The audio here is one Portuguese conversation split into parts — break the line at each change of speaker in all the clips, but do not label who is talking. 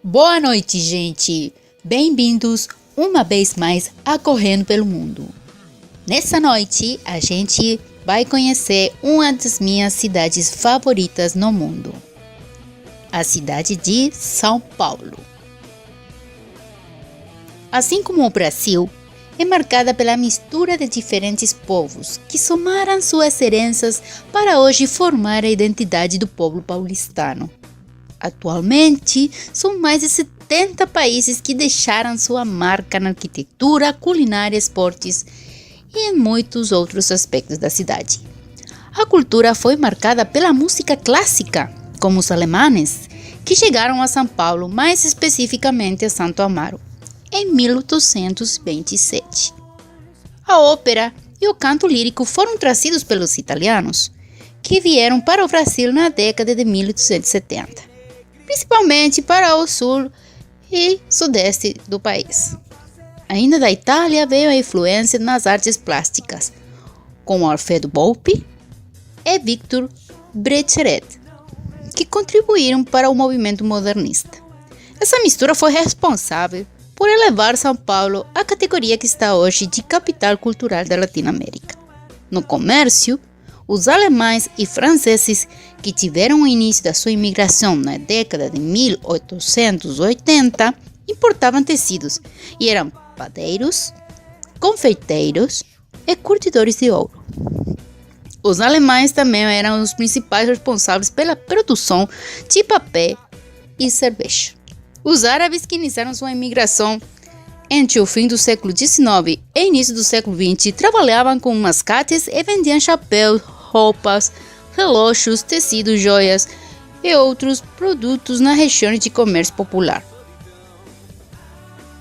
Boa noite, gente! Bem-vindos uma vez mais a Correndo pelo Mundo. Nessa noite, a gente vai conhecer uma das minhas cidades favoritas no mundo, a cidade de São Paulo. Assim como o Brasil, é marcada pela mistura de diferentes povos que somaram suas heranças para hoje formar a identidade do povo paulistano. Atualmente, são mais de 70 países que deixaram sua marca na arquitetura, culinária, esportes e em muitos outros aspectos da cidade. A cultura foi marcada pela música clássica, como os alemães, que chegaram a São Paulo, mais especificamente a Santo Amaro, em 1827. A ópera e o canto lírico foram trazidos pelos italianos, que vieram para o Brasil na década de 1870. Principalmente para o sul e sudeste do país. Ainda da Itália veio a influência nas artes plásticas, como Alfredo Volpi e Victor Brecheret, que contribuíram para o movimento modernista. Essa mistura foi responsável por elevar São Paulo à categoria que está hoje de capital cultural da Latinoamérica. No comércio, os alemães e franceses que tiveram o início da sua imigração na década de 1880 importavam tecidos e eram padeiros, confeiteiros e curtidores de ouro. Os alemães também eram os principais responsáveis pela produção de papel e cerveja. Os árabes que iniciaram sua imigração entre o fim do século XIX e início do século XX trabalhavam com mascates e vendiam chapéus, roupas, relógios, tecidos, joias e outros produtos na região de comércio popular,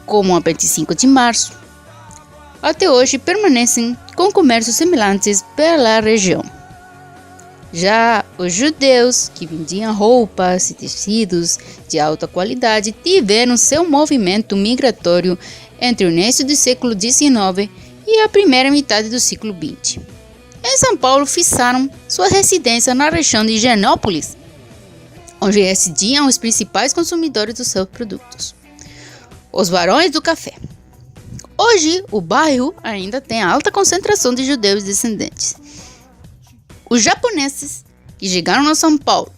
como a 25 de março. Até hoje permanecem com comércios semelhantes pela região. Já os judeus, que vendiam roupas e tecidos de alta qualidade, tiveram seu movimento migratório entre o início do século XIX e a primeira metade do século XX. Em São Paulo, fixaram sua residência na região de Higienópolis, onde residiam os principais consumidores dos seus produtos, os barões do café. Hoje, o bairro ainda tem alta concentração de judeus descendentes. Os japoneses que chegaram a São Paulo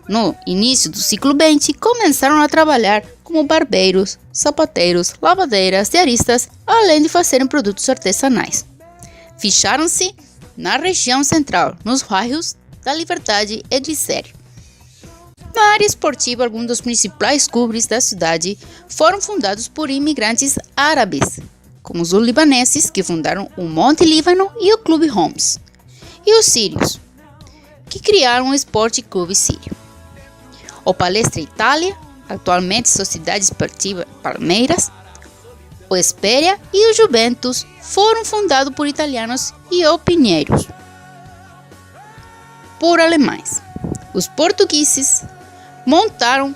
no início do século XX começaram a trabalhar como barbeiros, sapateiros, lavadeiras, diaristas, além de fazerem produtos artesanais. Fecharam-se na região central, nos bairros da Liberdade e Glicério. Na área esportiva, alguns dos principais clubes da cidade foram fundados por imigrantes árabes, como os libaneses, que fundaram o Monte Líbano e o Clube Homs, e os sírios, que criaram o Esporte Clube Sírio. O Palestra Itália, atualmente Sociedade Esportiva Palmeiras, o Espéria e o Juventus foram fundados por italianos e o Pinheiros por alemães. Os portugueses montaram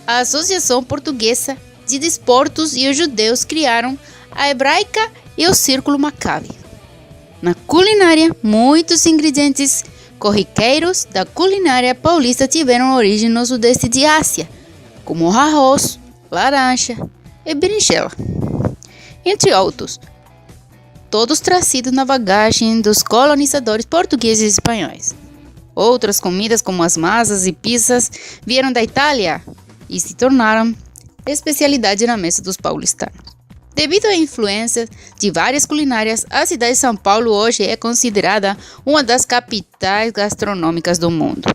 a Associação Portuguesa de Desportos e os judeus criaram a Hebraica e o Círculo Maccabi. Na culinária, muitos ingredientes corriqueiros da culinária paulista tiveram origem no sudeste de Ásia, como arroz, laranja e berinjela, entre outros, todos trazidos na bagagem dos colonizadores portugueses e espanhóis. Outras comidas, como as massas e pizzas, vieram da Itália e se tornaram especialidade na mesa dos paulistanos. Devido à influência de várias culinárias, a cidade de São Paulo hoje é considerada uma das capitais gastronômicas do mundo.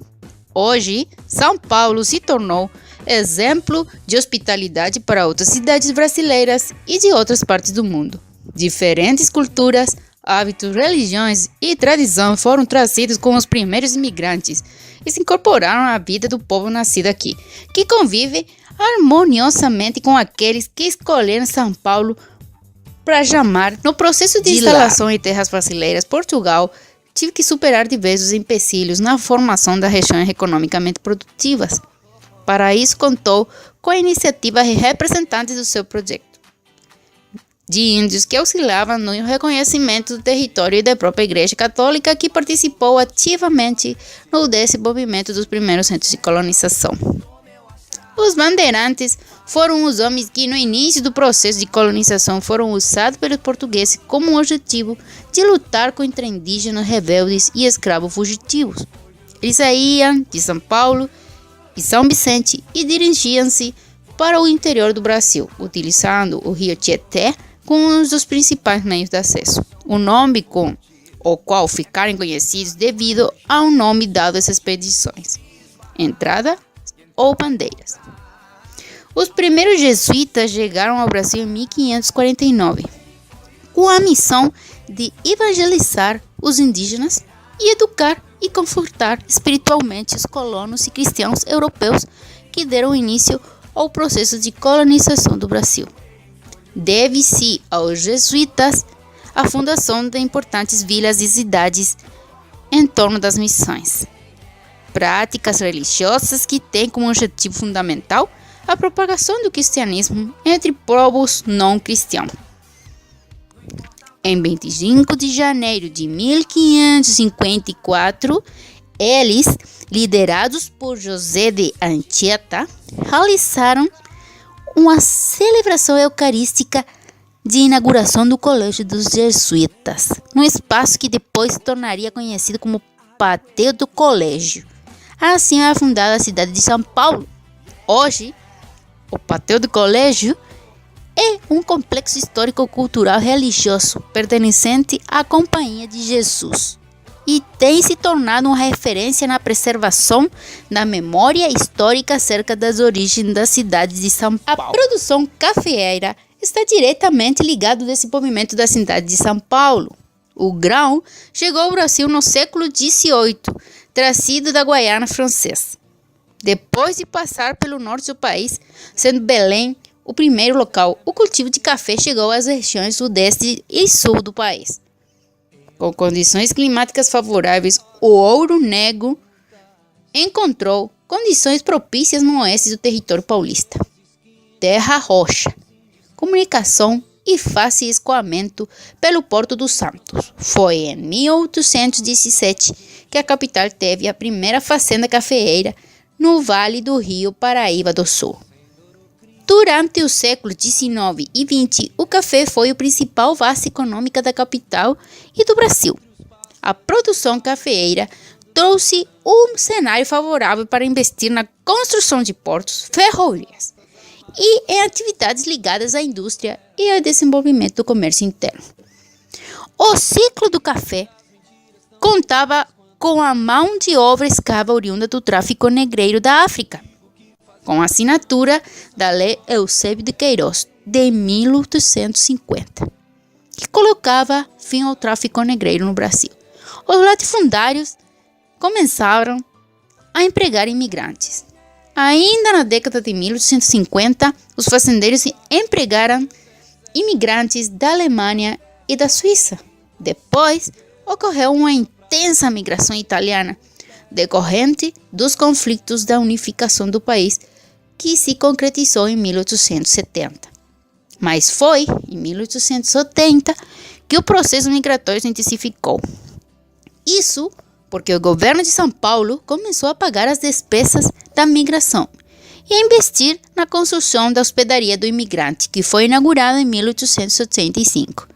Hoje, São Paulo se tornou exemplo de hospitalidade para outras cidades brasileiras e de outras partes do mundo. Diferentes culturas, hábitos, religiões e tradição foram trazidos com os primeiros imigrantes e se incorporaram à vida do povo nascido aqui, que convive harmoniosamente com aqueles que escolheram São Paulo para chamar. No processo de instalação em terras brasileiras, Portugal tive que superar diversos empecilhos na formação das regiões economicamente produtivas. Para isso, contou com a iniciativa de representantes do seu projeto, de índios que auxiliavam no reconhecimento do território e da própria Igreja Católica, que participou ativamente no desenvolvimento dos primeiros centros de colonização. Os bandeirantes foram os homens que no início do processo de colonização foram usados pelos portugueses como objetivo de lutar contra indígenas rebeldes e escravos fugitivos. Eles saíam de São Paulo e São Vicente e dirigiam-se para o interior do Brasil, utilizando o rio Tietê como um dos principais meios de acesso. O nome com o qual ficaram conhecidos devido ao nome dado às expedições: entrada ou bandeiras. Os primeiros jesuítas chegaram ao Brasil em 1549, com a missão de evangelizar os indígenas e educar e confortar espiritualmente os colonos e cristãos europeus que deram início ao processo de colonização do Brasil. Deve-se aos jesuítas a fundação de importantes vilas e cidades em torno das missões. Práticas religiosas que têm como objetivo fundamental a propagação do cristianismo entre povos não cristãos. Em 25 de janeiro de 1554, eles, liderados por José de Anchieta, realizaram uma celebração eucarística de inauguração do Colégio dos Jesuítas, num espaço que depois se tornaria conhecido como Pátio do Colégio. Assim é fundada a cidade de São Paulo. Hoje, o Pátio do Colégio é um complexo histórico-cultural religioso pertencente à Companhia de Jesus e tem se tornado uma referência na preservação da memória histórica acerca das origens da cidade de São Paulo. A produção cafeeira está diretamente ligada ao desenvolvimento da cidade de São Paulo. O grão chegou ao Brasil no século XVIII, trazido da Guiana Francesa, depois de passar pelo norte do país, sendo Belém o primeiro local. O cultivo de café chegou às regiões sudeste e sul do país. Com condições climáticas favoráveis, o Ouro Negro encontrou condições propícias no oeste do território paulista. Terra roxa, comunicação e fácil escoamento pelo Porto dos Santos. Foi em 1817 que a capital teve a primeira fazenda cafeeira no Vale do Rio Paraíba do Sul. Durante os séculos XIX e XX, o café foi a principal base econômica da capital e do Brasil. A produção cafeeira trouxe um cenário favorável para investir na construção de portos, ferrovias e em atividades ligadas à indústria e ao desenvolvimento do comércio interno. O ciclo do café contava com a mão de obra escrava oriunda do tráfico negreiro da África, com a assinatura da Lei Eusébio de Queiroz, de 1850, que colocava fim ao tráfico negreiro no Brasil. Os latifundários começaram a empregar imigrantes. Ainda na década de 1850, os fazendeiros empregaram imigrantes da Alemanha e da Suíça. Depois, ocorreu uma intensa migração italiana, decorrente dos conflitos da unificação do país, que se concretizou em 1870. Mas foi em 1880 que o processo migratório se intensificou. Isso porque o governo de São Paulo começou a pagar as despesas da migração e a investir na construção da hospedaria do imigrante, que foi inaugurada em 1885,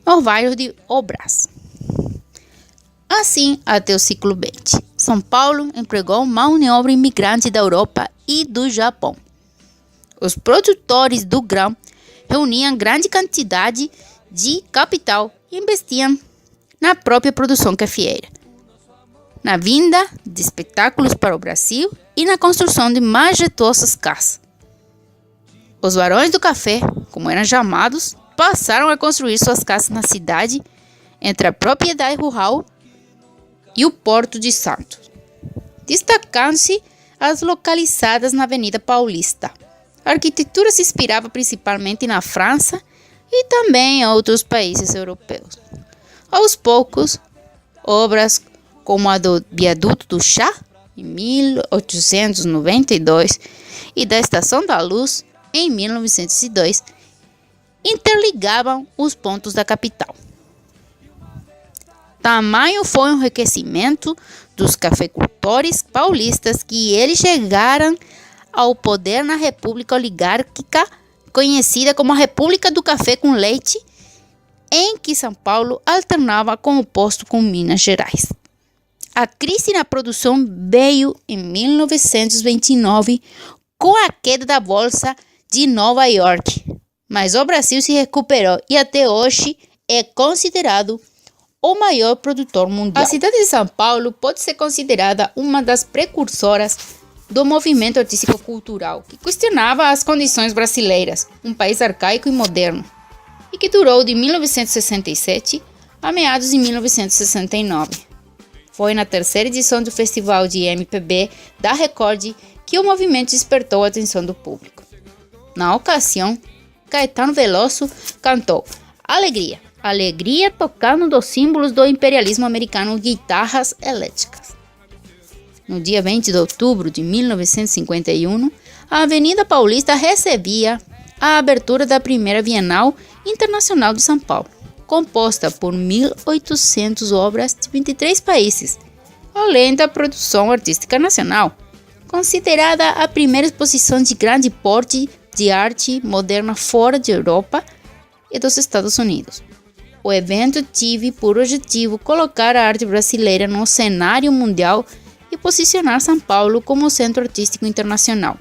no bairro de Obras. Assim, até o século XX, São Paulo empregou mão de obra imigrante da Europa e do Japão. Os produtores do grão reuniam grande quantidade de capital e investiam na própria produção cafeeira, na vinda de espetáculos para o Brasil e na construção de majestuosas casas. Os barões do café, como eram chamados, passaram a construir suas casas na cidade, entre a propriedade rural e o Porto de Santos, destacando-se as localizadas na Avenida Paulista. A arquitetura se inspirava principalmente na França e também em outros países europeus. Aos poucos, obras como a do Viaduto do Chá, em 1892, e da Estação da Luz, em 1902, interligavam os pontos da capital. Tamanho foi o enriquecimento dos cafeicultores paulistas que eles chegaram ao poder na República Oligárquica, conhecida como a República do Café com Leite, em que São Paulo alternava com o posto com Minas Gerais. A crise na produção veio em 1929 com a queda da Bolsa de Nova York, mas o Brasil se recuperou e até hoje é considerado o maior produtor mundial. A cidade de São Paulo pode ser considerada uma das precursoras do movimento artístico-cultural que questionava as condições brasileiras, um país arcaico e moderno, e que durou de 1967 a meados de 1969. Foi na terceira edição do Festival de MPB da Record que o movimento despertou a atenção do público. Na ocasião, Caetano Veloso cantou Alegria, Alegria, tocando dos símbolos do imperialismo americano, guitarras elétricas. No dia 20 de outubro de 1951, a Avenida Paulista recebia a abertura da primeira Bienal Internacional de São Paulo, composta por 1.800 obras de 23 países, além da produção artística nacional, considerada a primeira exposição de grande porte de arte moderna fora da Europa e dos Estados Unidos. O evento teve por objetivo colocar a arte brasileira no cenário mundial e posicionar São Paulo como centro artístico internacional.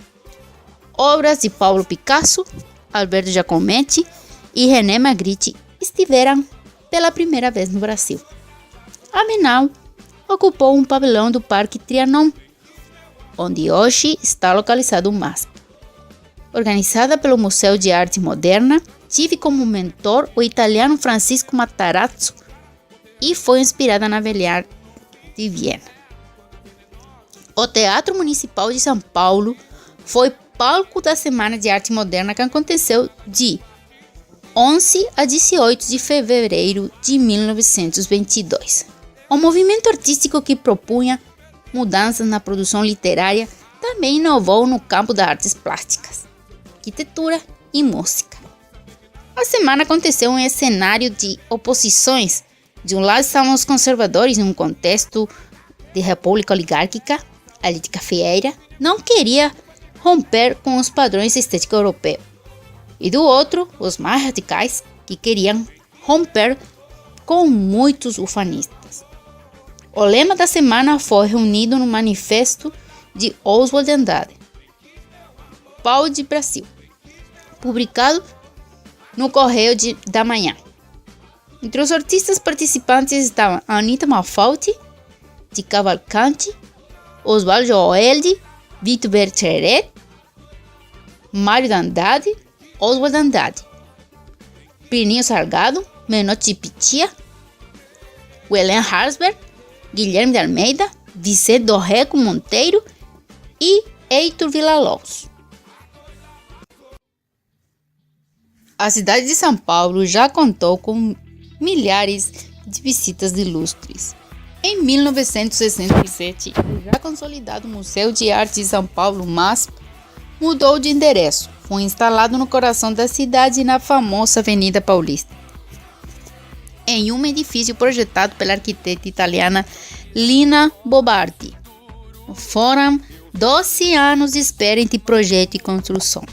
Obras de Pablo Picasso, Alberto Giacometti e René Magritte estiveram pela primeira vez no Brasil. A Bienal ocupou um pavilhão do Parque Trianon, onde hoje está localizado o MASP. Organizada pelo Museu de Arte Moderna, tive como mentor o italiano Francisco Matarazzo e foi inspirada na Velha de Viena. O Teatro Municipal de São Paulo foi palco da Semana de Arte Moderna que aconteceu de 11 a 18 de fevereiro de 1922. O movimento artístico que propunha mudanças na produção literária também inovou no campo das artes plásticas, arquitetura e música. A semana aconteceu em cenário de oposições. De um lado estavam os conservadores em um contexto de república oligárquica. A elite cafeeira não queria romper com os padrões estéticos europeus. E do outro, os mais radicais que queriam romper com muitos ufanistas. O lema da semana foi reunido no manifesto de Oswald de Andrade, Pau de Brasil, publicado no Correio da Manhã. Entre os artistas participantes estavam Anita Malfatti, de Cavalcanti, Oswaldo Joelde, Vitor Berteret, Mário de Andrade, Oswald de Andrade, Plinio Salgado, Menotti Pitia, William Harsberg, Guilherme de Almeida, Vicente Dorrego Monteiro e Heitor Villa-Lobos. A cidade de São Paulo já contou com milhares de visitas ilustres. Em 1967, o já consolidado Museu de Arte de São Paulo, MASP, mudou de endereço. Foi instalado no coração da cidade, na famosa Avenida Paulista, em um edifício projetado pela arquiteta italiana Lina Bobardi. Foram 12 anos de espera entre projeto e construção,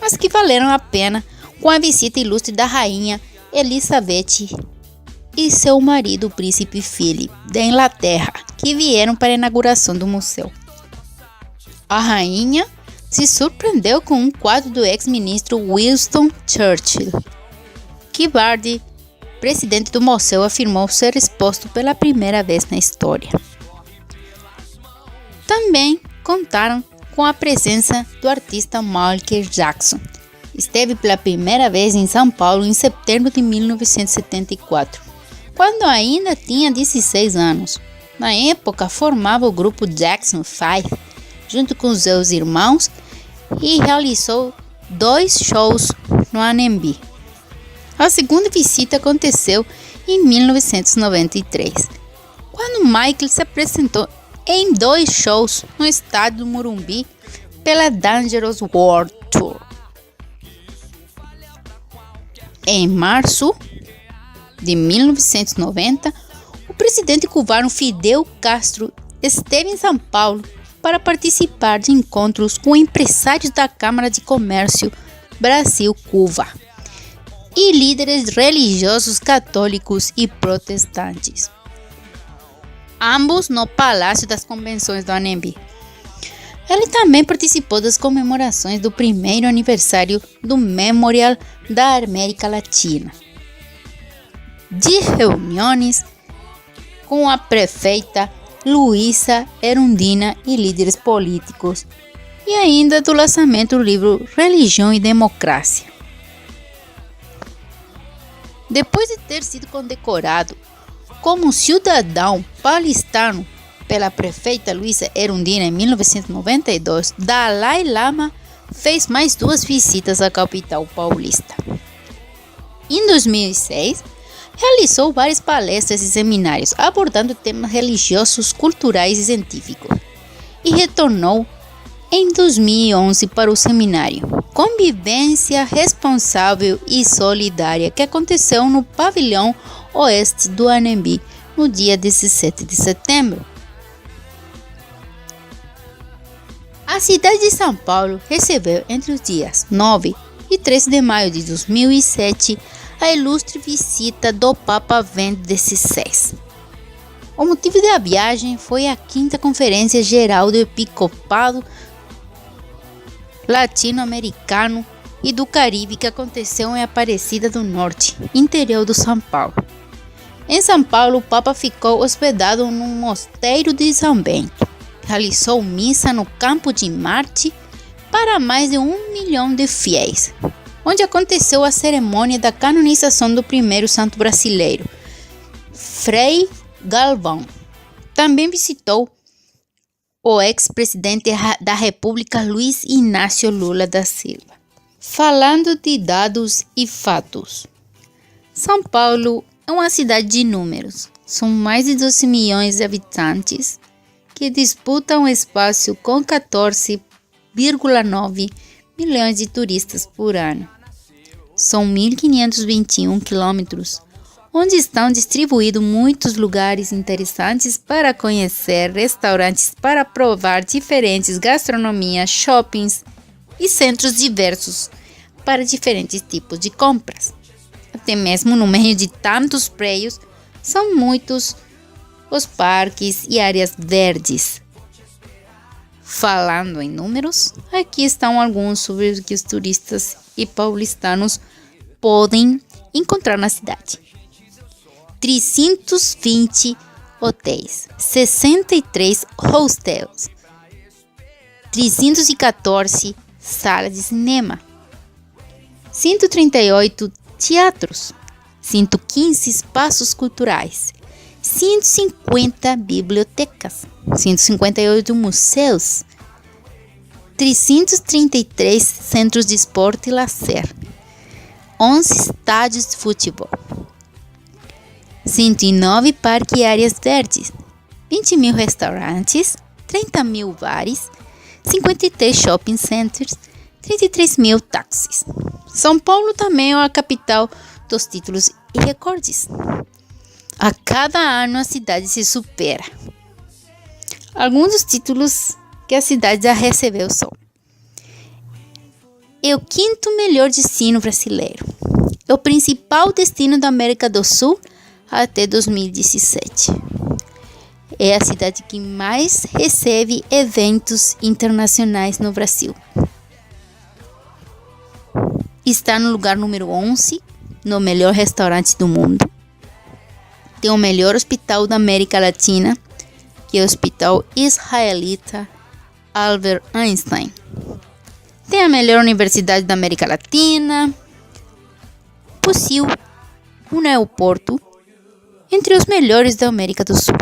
mas que valeram a pena com a visita ilustre da rainha Elizabeth e seu marido, o príncipe Philip, da Inglaterra, que vieram para a inauguração do museu. A rainha se surpreendeu com um quadro do ex-ministro Winston Churchill, que Bardi, presidente do museu, afirmou ser exposto pela primeira vez na história. Também contaram com a presença do artista Michael Jackson. Esteve pela primeira vez em São Paulo em setembro de 1974, quando ainda tinha 16 anos. Na época, formava o grupo Jackson 5, junto com seus irmãos, e realizou 2 shows no AMB. A segunda visita aconteceu em 1993, quando Michael se apresentou em 2 shows no estádio do Morumbi pela Dangerous World Tour. Em março de 1990, o presidente cubano Fidel Castro esteve em São Paulo para participar de encontros com empresários da Câmara de Comércio Brasil-Cuba e líderes religiosos católicos e protestantes, ambos no Palácio das Convenções do ANEB. Ele também participou das comemorações do primeiro aniversário do Memorial da América Latina, de reuniões com a prefeita Luísa Erundina e líderes políticos, e ainda do lançamento do livro Religião e Democracia. Depois de ter sido condecorado como cidadão paulistano pela prefeita Luísa Erundina em 1992, Dalai Lama fez mais 2 visitas à capital paulista. Em 2006, realizou várias palestras e seminários abordando temas religiosos, culturais e científicos, e retornou em 2011 para o seminário Convivência Responsável e Solidária, que aconteceu no pavilhão oeste do ANEB no dia 17 de setembro. A cidade de São Paulo recebeu entre os dias 9 e 13 de maio de 2007 a ilustre visita do Papa Bento XVI. O motivo da viagem foi a 5ª Conferência Geral do Episcopado Latino-Americano e do Caribe, que aconteceu em Aparecida do Norte, interior do São Paulo. Em São Paulo, o Papa ficou hospedado no Mosteiro de São Bento. Realizou missa no Campo de Marte para mais de 1 milhão de fiéis, onde aconteceu a cerimônia da canonização do primeiro santo brasileiro, Frei Galvão. Também visitou o ex-presidente da República, Luiz Inácio Lula da Silva. Falando de dados e fatos, São Paulo é uma cidade de números. São mais de 12 milhões de habitantes que disputam espaço com 14,9 milhões de turistas por ano. São 1.521 quilômetros, onde estão distribuídos muitos lugares interessantes para conhecer, restaurantes para provar diferentes gastronomias, shoppings e centros diversos para diferentes tipos de compras. Até mesmo no meio de tantos prédios, são muitos os parques e áreas verdes. Falando em números, aqui estão alguns sobre o que os turistas e paulistanos podem encontrar na cidade: 320 hotéis, 63 hostels, 314 salas de cinema, 138 teatros, 115 espaços culturais, 150 bibliotecas, 158 museus, 333 centros de esporte e lazer, 11 estádios de futebol, 109 parques e áreas verdes, 20 mil restaurantes, 30 mil bares, 53 shopping centers, 33 mil táxis. São Paulo também é a capital dos títulos e recordes. A cada ano a cidade se supera. Alguns dos títulos que a cidade já recebeu são: é o 5º melhor destino brasileiro, é o principal destino da América do Sul até 2017, é a cidade que mais recebe eventos internacionais no Brasil, está no lugar número 11 no melhor restaurante do mundo, tem o melhor hospital da América Latina, que é o Hospital Israelita Albert Einstein, tem a melhor universidade da América Latina, possui um aeroporto entre os melhores da América do Sul,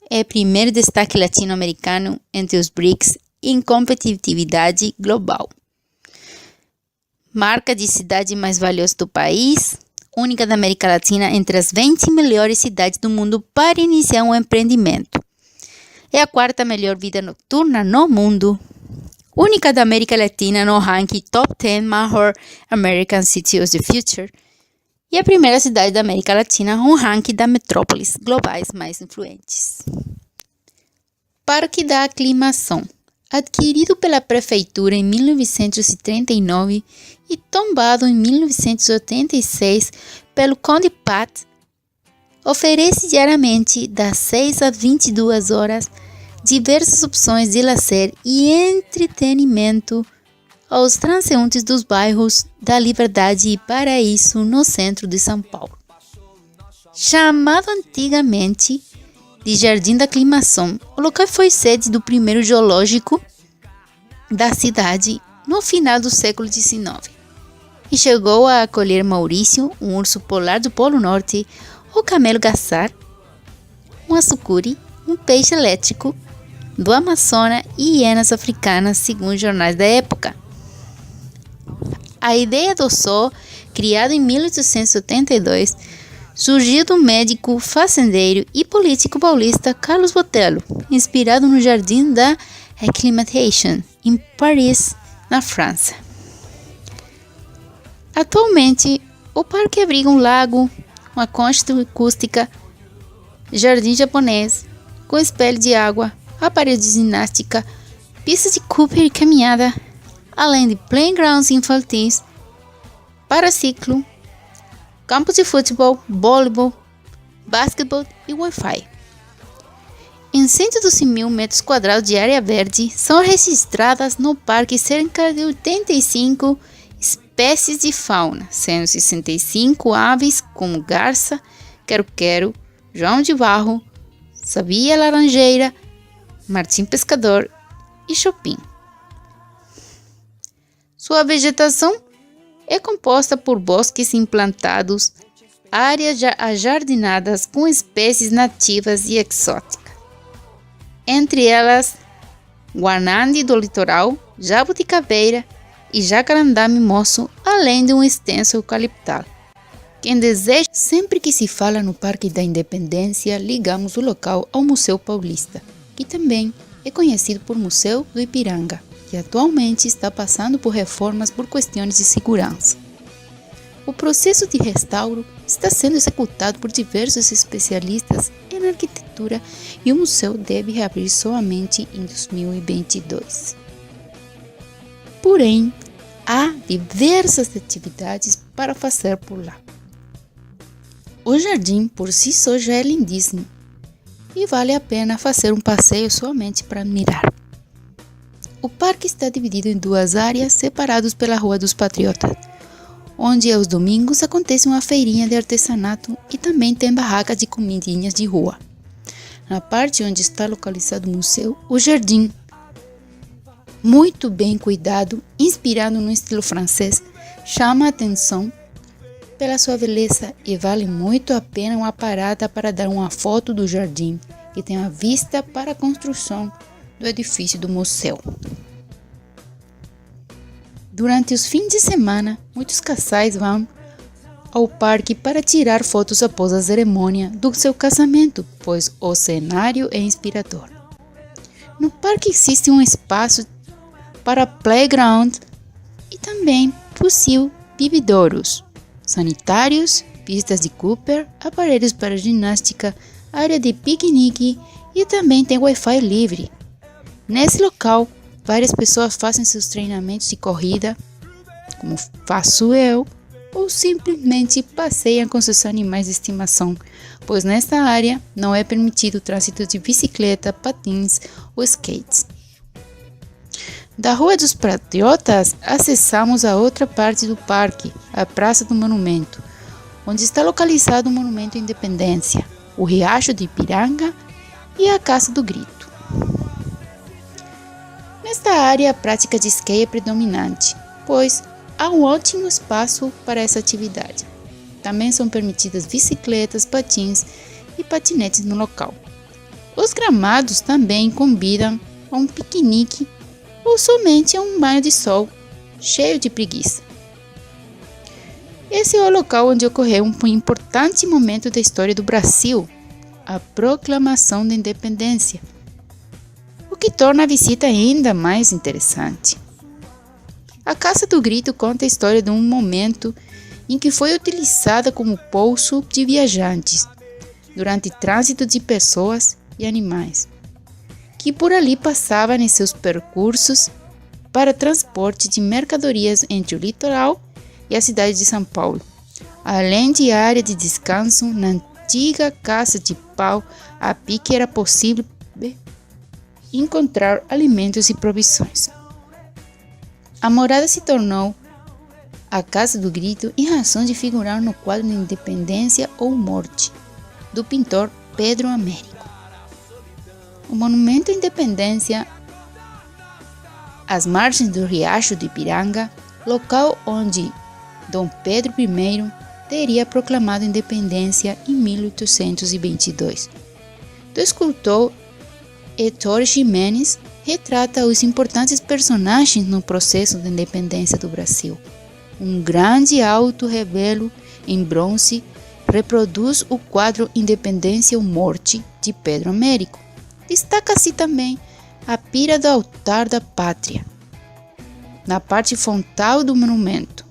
é o primeiro destaque latino-americano entre os BRICS em competitividade global, marca de cidade mais valiosa do país, única da América Latina entre as 20 melhores cidades do mundo para iniciar um empreendimento, é a 4ª melhor vida noturna no mundo, única da América Latina no ranking Top 10 Major American Cities of the Future, e a primeira cidade da América Latina no ranking da metrópoles globais mais influentes. Parque da Aclimação, adquirido pela prefeitura em 1939 e tombado em 1986 pelo Conde Pat, oferece diariamente das 6 às 22 horas diversas opções de lazer e entretenimento aos transeuntes dos bairros da Liberdade e Paraíso, no centro de São Paulo. Chamado antigamente de Jardim da Aclimação, o local foi sede do primeiro zoológico da cidade no final do século XIX e chegou a acolher Maurício, um urso polar do Polo Norte, o camelo gaçar, uma sucuri, um peixe elétrico do Amazonas e hienas africanas, segundo jornais da época. A ideia do zoo, criado em 1872, surgiu do médico, fazendeiro e político paulista Carlos Botelho, inspirado no Jardim da Acclimatation, em Paris, na França. Atualmente, o parque abriga um lago, uma concha acústica, jardim japonês, com espelho de água, aparelho de ginástica, pista de Cooper e caminhada, além de playgrounds infantis, paraciclo, campos de futebol, voleibol, basquetebol e Wi-Fi. Em 112 mil metros quadrados de área verde, são registradas no parque cerca de 85 espécies de fauna, sendo 65 aves como garça, quero-quero, João de Barro, sabia laranjeira, martim pescador e chopin. Sua vegetação é composta por bosques implantados, áreas ajardinadas com espécies nativas e exóticas. Entre elas, guanandi do litoral, jabuticabeira e jacarandá mimoso, além de um extenso eucaliptal. Quem deseja, sempre que se fala no Parque da Independência, ligamos o local ao Museu Paulista, que também é conhecido por Museu do Ipiranga, que atualmente está passando por reformas por questões de segurança. O processo de restauro está sendo executado por diversos especialistas em arquitetura e o museu deve reabrir somente em 2022. Porém, há diversas atividades para fazer por lá. O jardim por si só já é lindíssimo e vale a pena fazer um passeio somente para admirar. O parque está dividido em duas áreas separadas pela Rua dos Patriotas, onde aos domingos acontece uma feirinha de artesanato e também tem barracas de comidinhas de rua. Na parte onde está localizado o museu, o jardim, muito bem cuidado, inspirado no estilo francês, chama a atenção pela sua beleza e vale muito a pena uma parada para dar uma foto do jardim, que tem a vista para a construção do edifício do museu. Durante os fins de semana, muitos casais vão ao parque para tirar fotos após a cerimônia do seu casamento, pois o cenário é inspirador. No parque existe um espaço para playground e também possui bebedouros, sanitários, pistas de Cooper, aparelhos para ginástica, área de piquenique e também tem Wi-Fi livre. Nesse local, várias pessoas fazem seus treinamentos de corrida, como faço eu, ou simplesmente passeiam com seus animais de estimação, pois nesta área não é permitido o trânsito de bicicleta, patins ou skates. Da Rua dos Patriotas, acessamos a outra parte do parque, a Praça do Monumento, onde está localizado o Monumento à Independência, o Riacho de Ipiranga e a Casa do Grito. Nesta área, a prática de skate é predominante, pois há um ótimo espaço para essa atividade. Também são permitidas bicicletas, patins e patinetes no local. Os gramados também convidam a um piquenique ou somente a um banho de sol cheio de preguiça. Esse é o local onde ocorreu um importante momento da história do Brasil, a proclamação da independência, o que torna a visita ainda mais interessante. A Casa do Grito conta a história de um momento em que foi utilizada como pouso de viajantes durante trânsito de pessoas e animais, que por ali passava em seus percursos para transporte de mercadorias entre o litoral e a cidade de São Paulo, além de área de descanso na antiga casa de pau a pique era possível encontrar alimentos e provisões. A morada se tornou a Casa do Grito em razão de figurar no quadro de Independência ou Morte, do pintor Pedro Américo. O monumento à Independência, às margens do Riacho do Ipiranga, local onde Dom Pedro I teria proclamado a independência em 1822. Do escultor Heitor Ximenes, retrata os importantes personagens no processo de independência do Brasil. Um grande alto revelo em bronze reproduz o quadro Independência ou Morte de Pedro Américo. Destaca-se também a pira do altar da pátria, na parte frontal do monumento.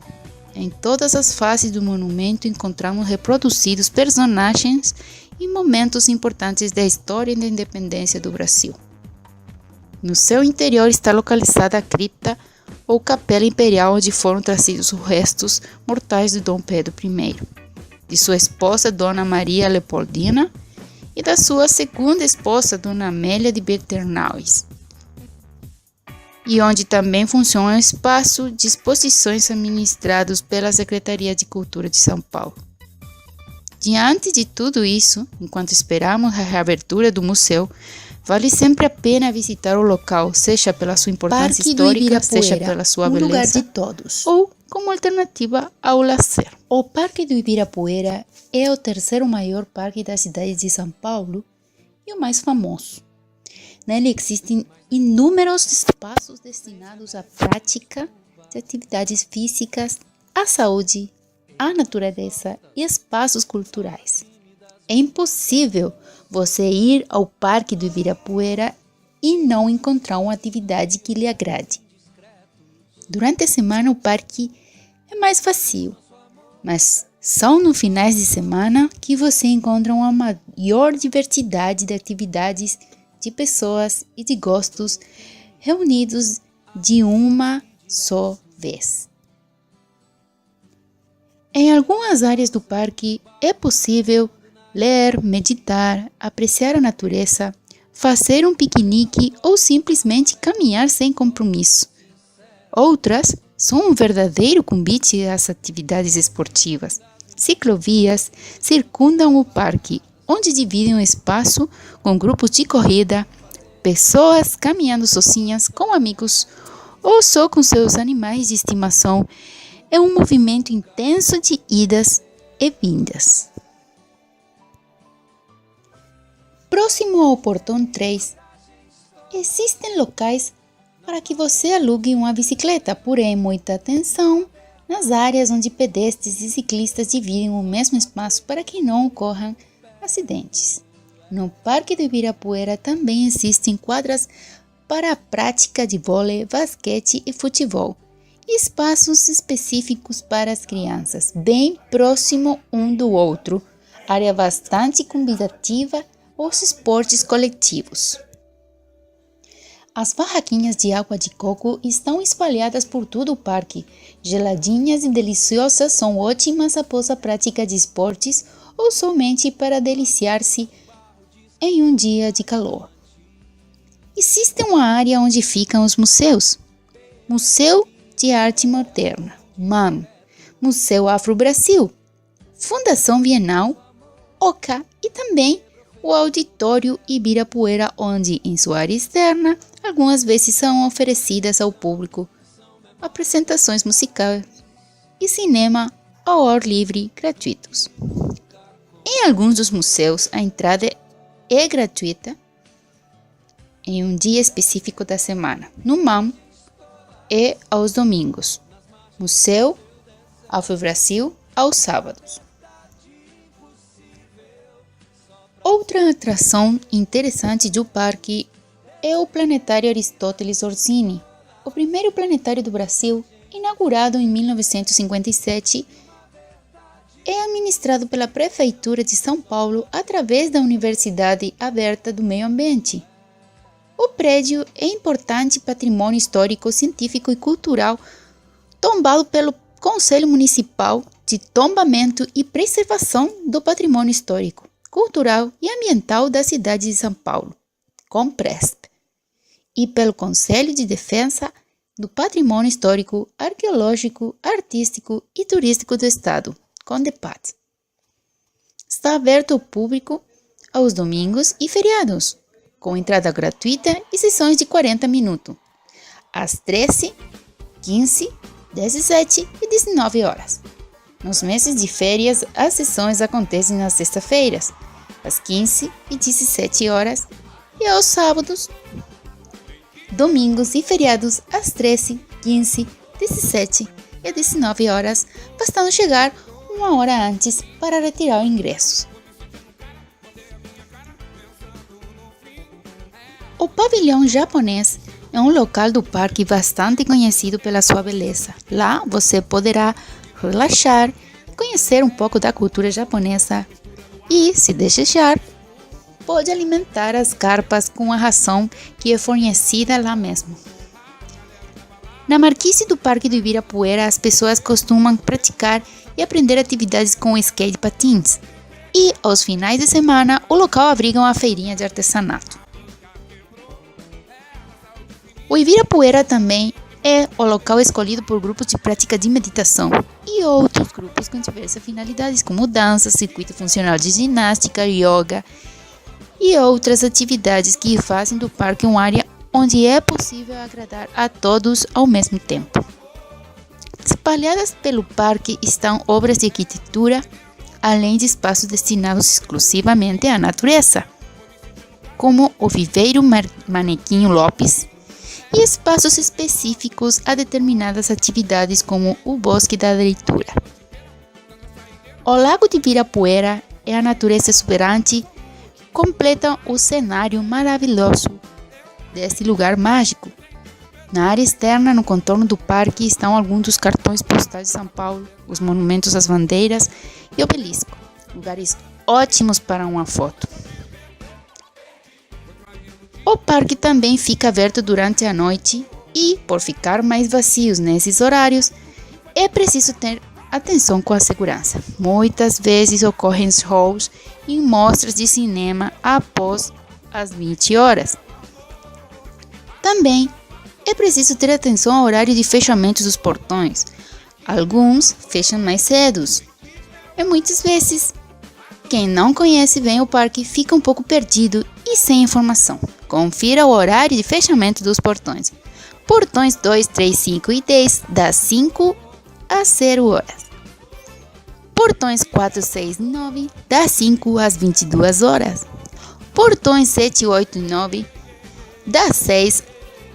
Em todas as faces do monumento encontramos reproduzidos personagens e momentos importantes da história da independência do Brasil. No seu interior está localizada a cripta ou capela imperial onde foram trazidos os restos mortais de Dom Pedro I, de sua esposa Dona Maria Leopoldina e da sua segunda esposa Dona Amélia de Bernaues, e onde também funciona um espaço de exposições administrados pela Secretaria de Cultura de São Paulo. Diante de tudo isso, enquanto esperamos a reabertura do museu, vale sempre a pena visitar o local, seja pela sua importância histórica, seja pela sua beleza,
lugar de todos,
ou como alternativa ao lazer.
O Parque do Ibirapuera é o terceiro maior parque da cidade de São Paulo e o mais famoso. Nele existem inúmeros espaços destinados à prática de atividades físicas, à saúde, à natureza e espaços culturais. É impossível você ir ao Parque do Ibirapuera e não encontrar uma atividade que lhe agrade. Durante a semana o parque é mais vazio, mas são nos finais de semana que você encontra uma maior diversidade de atividades de pessoas e de gostos reunidos de uma só vez. Em algumas áreas do parque é possível ler, meditar, apreciar a natureza, fazer um piquenique ou simplesmente caminhar sem compromisso. Outras são um verdadeiro convite às atividades esportivas. Ciclovias circundam o parque, onde dividem o espaço com grupos de corrida, pessoas caminhando sozinhas, com amigos ou só com seus animais de estimação. É um movimento intenso de idas e vindas. Próximo ao Portão 3, existem locais para que você alugue uma bicicleta, porém muita atenção nas áreas onde pedestres e ciclistas dividem o mesmo espaço para que não ocorram acidentes. No Parque do Ibirapuera também existem quadras para a prática de vôlei, basquete e futebol, e espaços específicos para as crianças, bem próximo um do outro, área bastante convidativa aos esportes coletivos. As barraquinhas de água de coco estão espalhadas por todo o parque. Geladinhas e deliciosas são ótimas após a prática de esportes ou somente para deliciar-se em um dia de calor. Existe uma área onde ficam os museus. Museu de Arte Moderna, MAM, Museu Afro-Brasil, Fundação Bienal, OCA e também o Auditório Ibirapuera, onde, em sua área externa, algumas vezes são oferecidas ao público apresentações musicais e cinema ao ar livre gratuitos. Em alguns dos museus, a entrada é gratuita em um dia específico da semana. No MAM, é aos domingos. Museu Afro-Brasil, aos sábados. Outra atração interessante do parque é o Planetário Aristóteles Orsini, o primeiro planetário do Brasil, inaugurado em 1957, é administrado pela Prefeitura de São Paulo através da Universidade Aberta do Meio Ambiente. O prédio é importante patrimônio histórico, científico e cultural, tombado pelo Conselho Municipal de Tombamento e Preservação do Patrimônio Histórico, Cultural e Ambiental da cidade de São Paulo, COMPRESP, e pelo Conselho de Defesa do Patrimônio Histórico, Arqueológico, Artístico e Turístico do Estado, CONDEPAT. Está aberto ao público aos domingos e feriados, com entrada gratuita e sessões de 40 minutos, às 13, 15, 17 e 19 horas. Nos meses de férias, as sessões acontecem nas sextas-feiras, às 15 e 17 horas, e aos sábados, domingos e feriados, às 13, 15, 17 e 19 horas, bastando chegar 1 hora antes para retirar o ingresso. O pavilhão japonês é um local do parque bastante conhecido pela sua beleza. Lá você poderá relaxar e conhecer um pouco da cultura japonesa e, se desejar, pode alimentar as carpas com a ração que é fornecida lá mesmo. Na marquise do Parque do Ibirapuera, as pessoas costumam praticar e aprender atividades com skate e patins. E, aos finais de semana, o local abriga uma feirinha de artesanato. O Ibirapuera também é o local escolhido por grupos de prática de meditação e outros grupos com diversas finalidades, como dança, circuito funcional de ginástica, yoga e outras atividades que fazem do parque uma área onde é possível agradar a todos ao mesmo tempo. Espalhadas pelo parque estão obras de arquitetura, além de espaços destinados exclusivamente à natureza, como o Viveiro Manequinho Lopes, e espaços específicos a determinadas atividades, como o Bosque da Leitura. O Lago de Ibirapuera e a natureza exuberante completam o cenário maravilhoso deste lugar mágico. Na área externa, no contorno do parque, estão alguns dos cartões postais de São Paulo, os monumentos às bandeiras e o obelisco, lugares ótimos para uma foto. O parque também fica aberto durante a noite e, por ficar mais vazios nesses horários, é preciso ter atenção com a segurança. Muitas vezes ocorrem shows e mostras de cinema após as 20 horas. Também é preciso ter atenção ao horário de fechamento dos portões. Alguns fecham mais cedo. E muitas vezes, quem não conhece bem o parque fica um pouco perdido e sem informação. Confira o horário de fechamento dos portões. Portões 2, 3, 5 e 10, das 5 às 0 horas. Portões 4, 6 e 9, das 5 às 22 horas. Portões 7, 8 e 9, das 6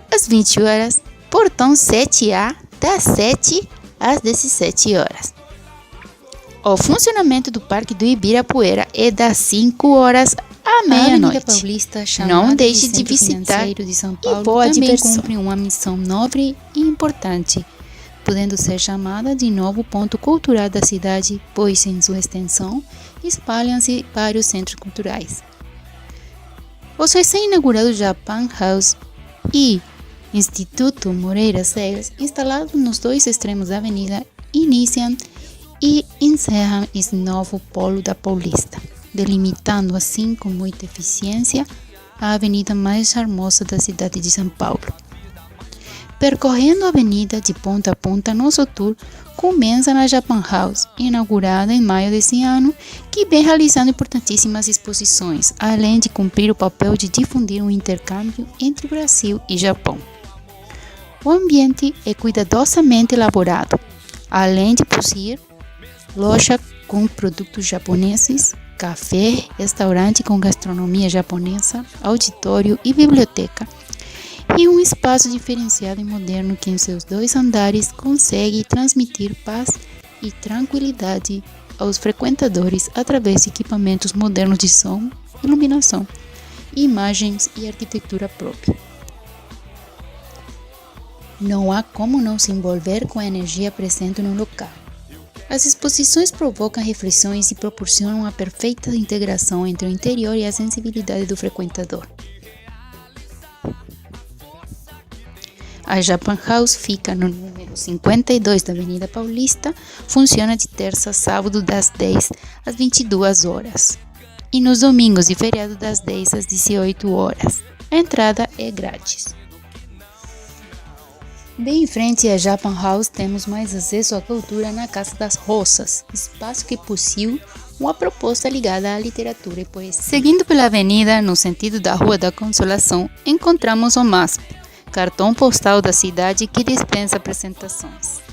às 20 horas. Portão 7A, das 7 às 17 horas. O funcionamento do Parque do Ibirapuera é das 5 horas à meia-noite. Não deixe de visitar
de São Paulo,
e boa
também
diversão.
cumpre uma missão nobre e importante, podendo ser chamada de novo ponto cultural da cidade, pois em sua extensão espalham-se vários centros culturais. Os recém-inaugurados Japan House e Instituto Moreira Salles, instalados nos dois extremos da avenida, iniciam e encerram esse novo polo da Paulista, delimitando assim com muita eficiência a avenida mais charmosa da cidade de São Paulo. Percorrendo a avenida de ponta a ponta, nosso tour começa na Japan House, inaugurada em maio desse ano, que vem realizando importantíssimas exposições, além de cumprir o papel de difundir um intercâmbio entre Brasil e Japão. O ambiente é cuidadosamente elaborado, além de possuir loja com produtos japoneses, café, restaurante com gastronomia japonesa, auditório e biblioteca, e um espaço diferenciado e moderno que em seus 2 andares consegue transmitir paz e tranquilidade aos frequentadores através de equipamentos modernos de som, iluminação, imagens e arquitetura própria. Não há como não se envolver com a energia presente no local. As exposições provocam reflexões e proporcionam uma perfeita integração entre o interior e a sensibilidade do frequentador.
A Japan House fica no número 52 da Avenida Paulista, funciona de terça a sábado das 10 às 22 horas e nos domingos e feriados das 10 às 18 horas. A entrada é grátis. Bem em frente à Japan House temos mais acesso à cultura na Casa das Roças, espaço que possui uma proposta ligada à literatura e poesia. Seguindo pela avenida, no sentido da Rua da Consolação, encontramos o MASP, cartão postal da cidade que dispensa apresentações.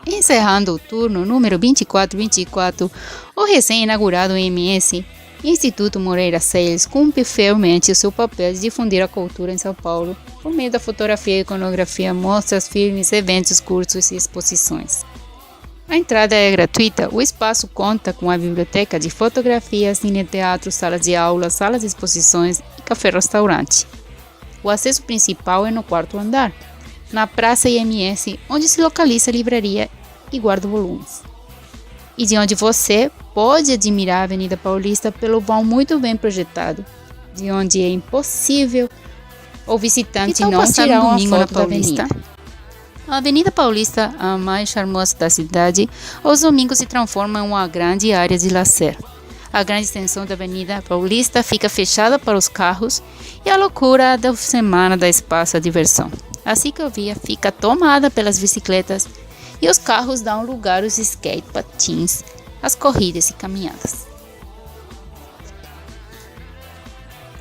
Encerrando o turno número 2424, o recém-inaugurado MS, Instituto Moreira Salles, cumpre fielmente o seu papel de difundir a cultura em São Paulo por meio da fotografia, iconografia, mostras, filmes, eventos, cursos e exposições. A entrada é gratuita. O espaço conta com a biblioteca de fotografia, cine-teatro, salas de aula, salas de exposições e café-restaurante. O acesso principal é no quarto andar, na Praça IMS, onde se localiza a livraria e guarda-volumes. E de onde você pode admirar a Avenida Paulista pelo vão muito bem projetado, de onde é impossível o visitante não tirar um domingo na Paulista. A Avenida Paulista, a mais charmosa da cidade, aos domingos se transforma em uma grande área de lazer. A grande extensão da Avenida Paulista fica fechada para os carros e a loucura da semana dá espaço à diversão. A ciclovia fica tomada pelas bicicletas e os carros dão lugar aos skate, patins, às corridas e caminhadas.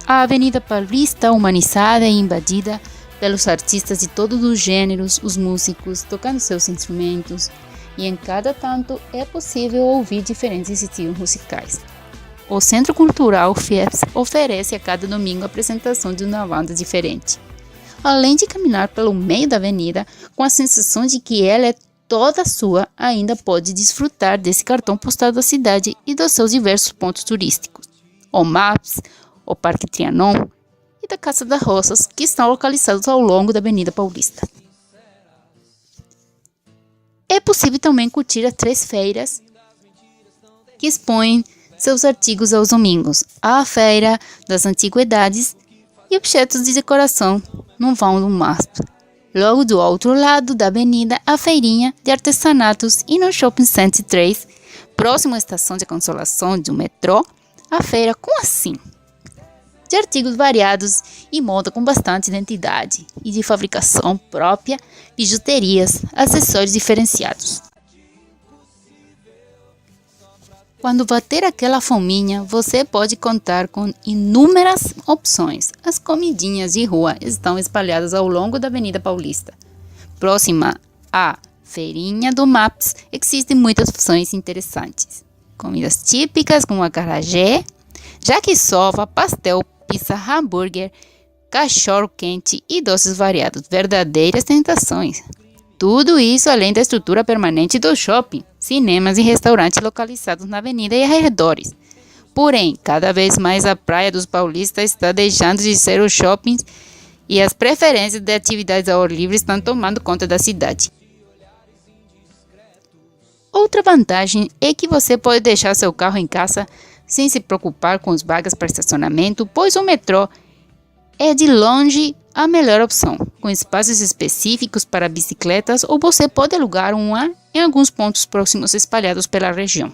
A Avenida Paulista, humanizada e invadida pelos artistas de todos os gêneros, os músicos tocando seus instrumentos, e em cada tanto é possível ouvir diferentes estilos musicais. O Centro Cultural FIEPS oferece a cada domingo a apresentação de uma banda diferente, além de caminhar pelo meio da avenida com a sensação de que ela é toda sua, ainda pode desfrutar desse cartão postal da cidade e dos seus diversos pontos turísticos, o MAPS, o Parque Trianon e da Casa das Roças, que estão localizados ao longo da Avenida Paulista. É possível também curtir as 3 feiras que expõem seus artigos aos domingos, a Feira das Antiguidades e objetos de decoração no vão do MASP. Logo do outro lado da avenida, a feirinha de artesanatos e no Shopping Center 3, próximo à estação de Consolação do metrô, a feira com assim de artigos variados e moda com bastante identidade e de fabricação própria, bijuterias, acessórios diferenciados. Quando bater aquela fominha, você pode contar com inúmeras opções. As comidinhas de rua estão espalhadas ao longo da Avenida Paulista. Próxima à feirinha do MAPS, existem muitas opções interessantes. Comidas típicas como acarajé, yakisoba, pastel, pizza, hambúrguer, cachorro quente e doces variados. Verdadeiras tentações. Tudo isso além da estrutura permanente do shopping, cinemas e restaurantes localizados na avenida e arredores. Porém, cada vez mais a Praia dos Paulistas está deixando de ser os shoppings e as preferências de atividades ao ar livre estão tomando conta da cidade. Outra vantagem é que você pode deixar seu carro em casa sem se preocupar com as vagas para estacionamento, pois o metrô é de longe a melhor opção, com espaços específicos para bicicletas, ou você pode alugar uma em alguns pontos próximos espalhados pela região.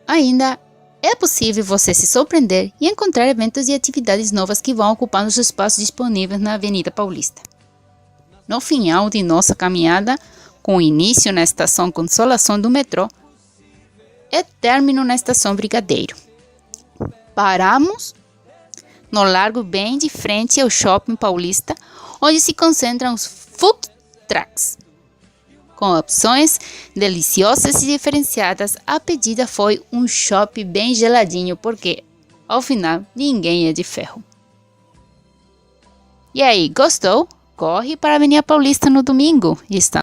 Ainda é possível você se surpreender e encontrar eventos e atividades novas que vão ocupando os espaços disponíveis na Avenida Paulista. No final de nossa caminhada, com início na estação Consolação do metrô e término na estação Brigadeiro, paramos no largo bem de frente ao Shopping Paulista, onde se concentram os food trucks. Com opções deliciosas e diferenciadas, a pedida foi um shopping bem geladinho, porque, ao final, ninguém é de ferro. E aí, gostou? Corre para a Avenida Paulista no domingo e está